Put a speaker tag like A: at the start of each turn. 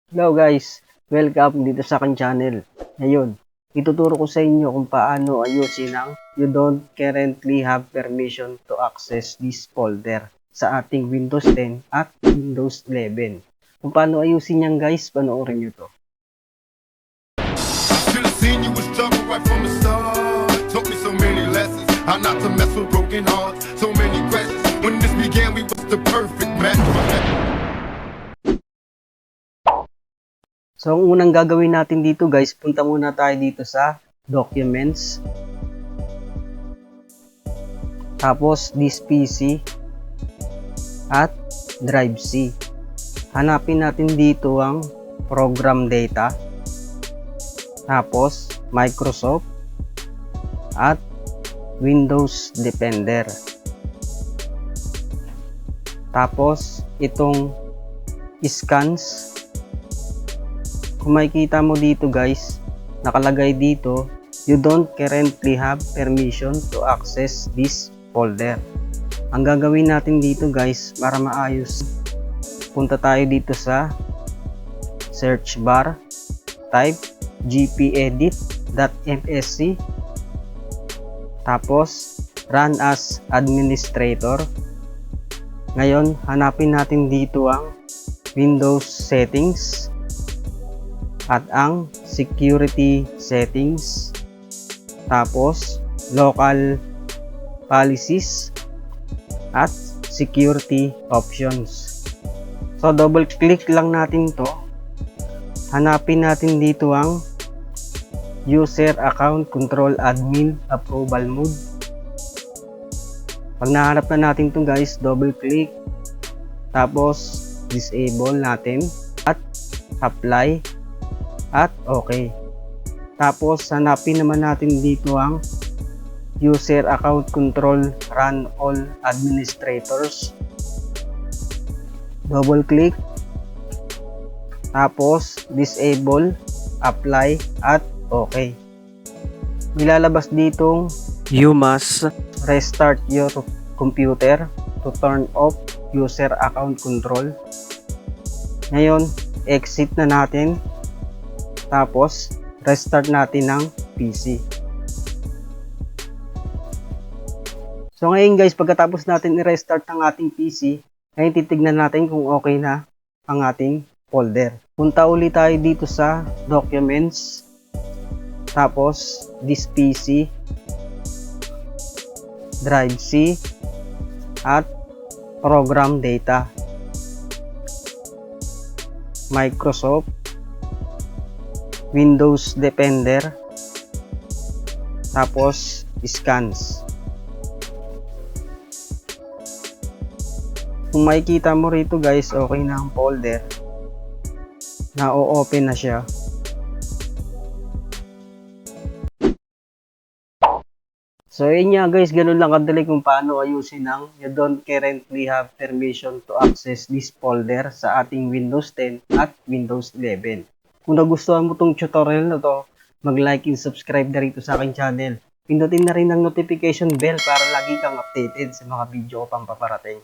A: Hello guys, welcome dito sa aking channel. Ngayon, ituturo ko sa inyo kung paano ayusin ang "You don't currently have permission to access this folder" sa ating Windows 10 at Windows 11. Kung paano ayusin yan guys, panoorin nyo to. So, ang unang gagawin natin dito guys, punta muna tayo dito sa Documents. Tapos, This PC at Drive C. Hanapin natin dito ang Program Data. Tapos, Microsoft at Windows Defender. Tapos, itong Scans. Kung makikita mo dito guys, nakalagay dito, "You don't currently have permission to access this folder." Ang gagawin natin dito guys, para maayos, punta tayo dito sa search bar, type gpedit.msc, tapos run as administrator. Ngayon, hanapin natin dito ang Windows Settings at ang Security Settings, tapos Local Policies at Security Options. So double click lang natin to. Hanapin natin dito ang User Account Control Admin Approval Mode. Pag nahanap na natin to guys, double click, tapos disable natin at apply at okay. Tapos hanapin naman natin dito ang User Account Control Run All Administrators. Double click, tapos disable, apply at okay. Nilalabas ditong "You must restart your computer to turn off user account control." Ngayon, exit na natin. Tapos, restart natin ng PC. So ngayon guys, pagkatapos natin i-restart ang ating PC, ngayon titignan natin kung okay na ang ating folder. Punta ulit tayo dito sa Documents, tapos This PC, Drive C, at Program Data, Microsoft, Windows Defender, tapos Scans. Kung makikita mo rito guys, okay na ang folder, na-open na siya. So yun nga guys, ganun lang kadali kung paano ayusin ang "You don't currently have permission to access this folder" sa ating Windows 10 at Windows 11. Kung nagustuhan mo tong tutorial na to, mag-like and subscribe na rito sa aking channel. Pindutin na rin ang notification bell para lagi kang updated sa mga video ko pang paparating.